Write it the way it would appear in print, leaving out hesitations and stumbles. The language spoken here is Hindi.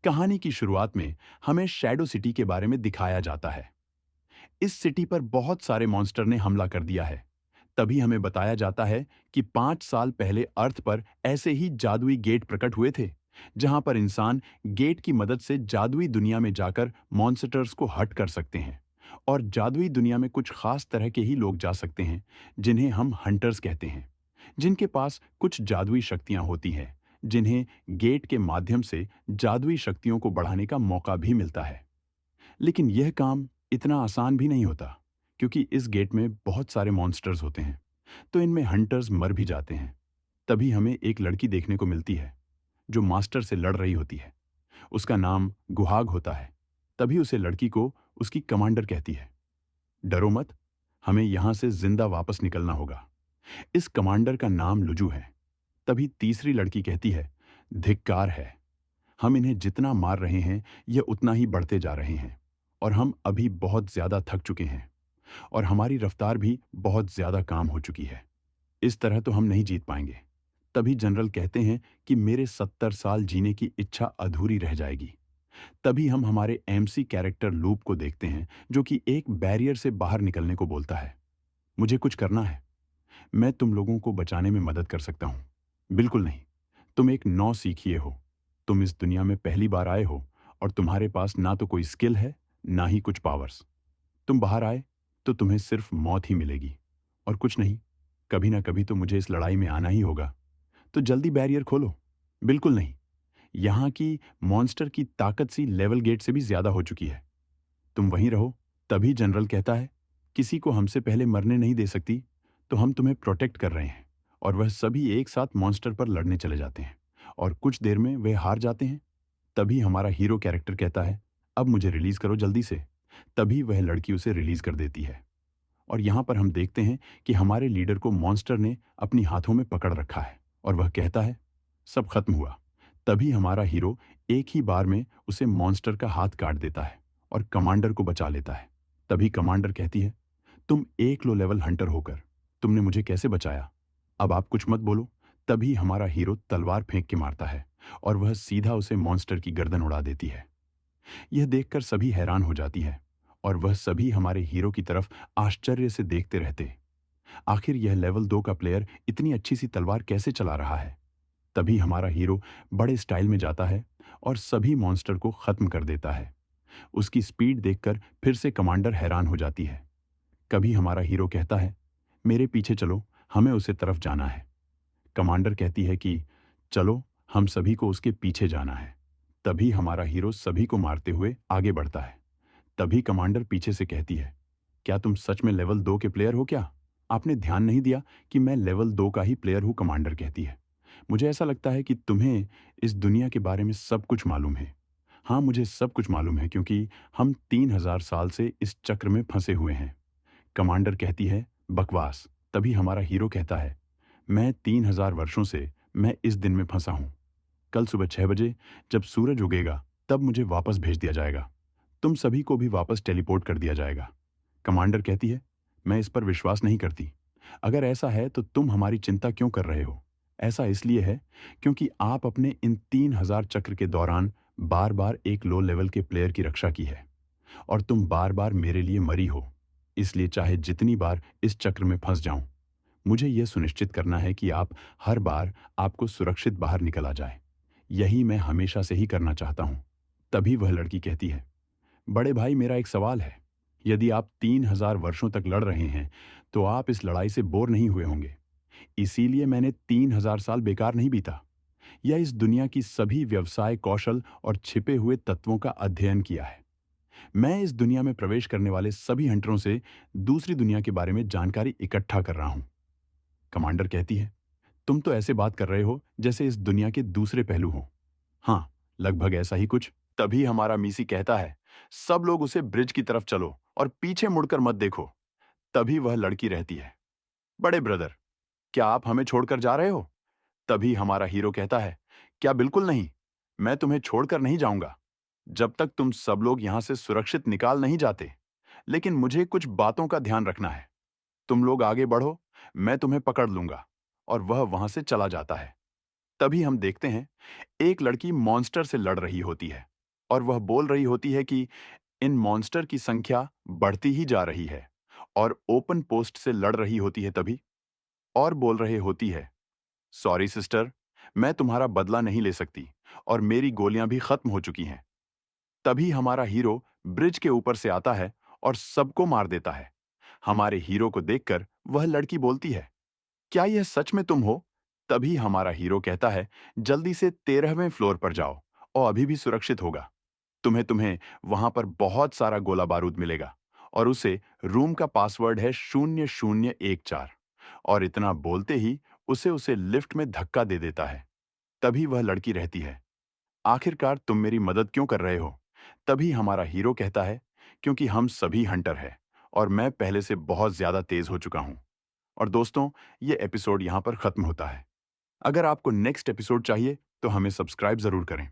कहानी की शुरुआत में हमें शैडो सिटी के बारे में दिखाया जाता है। इस सिटी पर बहुत सारे मॉन्स्टर ने हमला कर दिया है। तभी हमें बताया जाता है कि 5 साल पहले अर्थ पर ऐसे ही जादुई गेट प्रकट हुए थे, जहां पर इंसान गेट की मदद से जादुई दुनिया में जाकर मॉन्स्टर्स को हट कर सकते हैं। और जादुई दुनिया में कुछ खास तरह के ही लोग जा सकते हैं, जिन्हें हम हंटर्स कहते हैं, जिनके पास कुछ जादुई शक्तियां होती हैं, जिन्हें गेट के माध्यम से जादुई शक्तियों को बढ़ाने का मौका भी मिलता है। लेकिन यह काम इतना आसान भी नहीं होता, क्योंकि इस गेट में बहुत सारे मॉन्स्टर्स होते हैं, तो इनमें हंटर्स मर भी जाते हैं। तभी हमें एक लड़की देखने को मिलती है, जो मास्टर से लड़ रही होती है। उसका नाम गुहाग होता है। तभी उसे लड़की को उसकी कमांडर कहती है, डरो मत, हमें यहां से जिंदा वापस निकलना होगा। इस कमांडर का नाम लुजू है। तभी तीसरी लड़की कहती है, धिक्कार है, हम इन्हें जितना मार रहे हैं ये उतना ही बढ़ते जा रहे हैं, और हम अभी बहुत ज्यादा थक चुके हैं, और हमारी रफ्तार भी बहुत ज्यादा काम हो चुकी है। इस तरह तो हम नहीं जीत पाएंगे। तभी जनरल कहते हैं कि मेरे 70 साल जीने की इच्छा अधूरी रह जाएगी। तभी हम हमारे एमसी कैरेक्टर लूप को देखते हैं, जो कि एक बैरियर से बाहर निकलने को बोलता है। मुझे कुछ करना है, मैं तुम लोगों को बचाने में मदद कर सकता हूं। बिल्कुल नहीं, तुम एक नौ सीखिए हो, तुम इस दुनिया में पहली बार आए हो, और तुम्हारे पास ना तो कोई स्किल है, ना ही कुछ पावर्स। तुम बाहर आए तो तुम्हें सिर्फ मौत ही मिलेगी, और कुछ नहीं। कभी ना कभी तो मुझे इस लड़ाई में आना ही होगा, तो जल्दी बैरियर खोलो। बिल्कुल नहीं, यहाँ की मॉन्स्टर की ताकत सी लेवल गेट से भी ज्यादा हो चुकी है। तुम वहीं रहो। तभी जनरल कहता है, किसी को हमसे पहले मरने नहीं दे सकती, तो हम तुम्हें प्रोटेक्ट कर रहे हैं। और वह सभी एक साथ मॉन्स्टर पर लड़ने चले जाते हैं, और कुछ देर में वे हार जाते हैं। तभी हमारा हीरो कैरेक्टर कहता है, अब मुझे रिलीज करो जल्दी से। तभी वह लड़की उसे रिलीज कर देती है। और यहाँ पर हम देखते हैं कि हमारे लीडर को मॉन्स्टर ने अपनी हाथों में पकड़ रखा है, और वह कहता है, सब खत्म हुआ। तभी हमारा हीरो एक ही बार में उसे मॉन्स्टर का हाथ काट देता है, और कमांडर को बचा लेता है। तभी कमांडर कहती है, तुम एक लो लेवल हंटर होकर तुमने मुझे कैसे बचाया? अब आप कुछ मत बोलो। तभी हमारा हीरो तलवार फेंक के मारता है, और वह सीधा उसे मॉन्स्टर की गर्दन उड़ा देती है। यह देखकर सभी हैरान हो जाती है, और वह सभी हमारे हीरो की तरफ आश्चर्य से देखते रहते। आखिर यह लेवल 2 का प्लेयर इतनी अच्छी सी तलवार कैसे चला रहा है? तभी हमारा हीरो बड़े स्टाइल में जाता है, और सभी मॉन्स्टर को खत्म कर देता है। उसकी स्पीड देखकर फिर से कमांडर हैरान हो जाती है। कभी हमारा हीरो कहता है, मेरे पीछे चलो, हमें उसे तरफ जाना है। कमांडर कहती है कि चलो, हम सभी को उसके पीछे जाना है। तभी हमारा हीरो सभी को मारते हुए आगे बढ़ता है। तभी कमांडर पीछे से कहती है, क्या तुम सच में लेवल 2 के प्लेयर हो क्या? आपने ध्यान नहीं दिया कि मैं लेवल 2 का ही प्लेयर हूं? कमांडर कहती है, मुझे ऐसा लगता है कि तुम्हें इस दुनिया के बारे में सब कुछ मालूम है। हाँ, मुझे सब कुछ मालूम है, क्योंकि हम 3000 साल से इस चक्र में फंसे हुए हैं। कमांडर कहती है, बकवास। तभी हमारा हीरो कहता है, मैं 3000 वर्षों से मैं इस दिन में फंसा हूं। कल सुबह 6 बजे जब सूरज उगेगा, तब मुझे वापस भेज दिया जाएगा। तुम सभी को भी वापस टेलीपोर्ट कर दिया जाएगा। कमांडर कहती है, मैं इस पर विश्वास नहीं करती। अगर ऐसा है तो तुम हमारी चिंता क्यों कर रहे हो? ऐसा इसलिए है क्योंकि आप अपने इन 3000 चक्र के दौरान बार बार एक लो लेवल के प्लेयर की रक्षा की है, और तुम बार बार मेरे लिए मरी हो। इसलिए चाहे जितनी बार इस चक्र में फंस जाऊं, मुझे यह सुनिश्चित करना है कि आप हर बार आपको सुरक्षित बाहर निकल आ जाए। यही मैं हमेशा से ही करना चाहता हूं। तभी वह लड़की कहती है, बड़े भाई, मेरा एक सवाल है। यदि आप 3000 वर्षों तक लड़ रहे हैं, तो आप इस लड़ाई से बोर नहीं हुए होंगे। इसीलिए मैंने 3000 साल बेकार नहीं बीता। यह इस दुनिया की सभी व्यवसाय कौशल और छिपे हुए तत्वों का अध्ययन किया है। मैं इस दुनिया में प्रवेश करने वाले सभी हंटरों से दूसरी दुनिया के बारे में जानकारी इकट्ठा कर रहा हूं। कमांडर कहती है, तुम तो ऐसे बात कर रहे हो जैसे इस दुनिया के दूसरे पहलू हो। हाँ, लगभग ऐसा ही कुछ। तभी हमारा मीसी कहता है, सब लोग उसे ब्रिज की तरफ चलो, और पीछे मुड़कर मत देखो। तभी वह लड़की रहती है, बड़े ब्रदर, क्या आप हमें छोड़कर जा रहे हो? तभी हमारा हीरो कहता है, क्या बिल्कुल नहीं, मैं तुम्हें छोड़कर नहीं जाऊंगा जब तक तुम सब लोग यहां से सुरक्षित निकाल नहीं जाते। लेकिन मुझे कुछ बातों का ध्यान रखना है। तुम लोग आगे बढ़ो, मैं तुम्हें पकड़ लूंगा। और वह वहां से चला जाता है। तभी हम देखते हैं, एक लड़की मॉन्स्टर से लड़ रही होती है। और वह बोल रही होती है कि इन मॉन्स्टर की संख्या बढ़ती ही जा रही है और ओपन पोस्ट से लड़ रही होती है तभी और बोल रहे होती है, सॉरी सिस्टर, मैं तुम्हारा बदला नहीं ले सकती और मेरी गोलियां भी खत्म हो चुकी हैं। तभी हमारा हीरो ब्रिज के ऊपर से आता है और सबको मार देता है। हमारे हीरो को देखकर वह लड़की बोलती है, क्या यह सच में तुम हो? तभी हमारा हीरो कहता है, जल्दी से 13वें फ्लोर पर जाओ और अभी भी सुरक्षित होगा। तुम्हें तुम्हें वहां पर बहुत सारा गोला बारूद मिलेगा और उसे रूम का पासवर्ड है 0014 और इतना बोलते ही उसे उसे लिफ्ट में धक्का दे देता है। तभी वह लड़की रहती है, आखिरकार तुम मेरी मदद क्यों कर रहे हो? तभी हमारा हीरो कहता है, क्योंकि हम सभी हंटर हैं और मैं पहले से बहुत ज्यादा तेज हो चुका हूं। और दोस्तों, ये एपिसोड यहां पर खत्म होता है। अगर आपको नेक्स्ट एपिसोड चाहिए तो हमें सब्सक्राइब जरूर करें।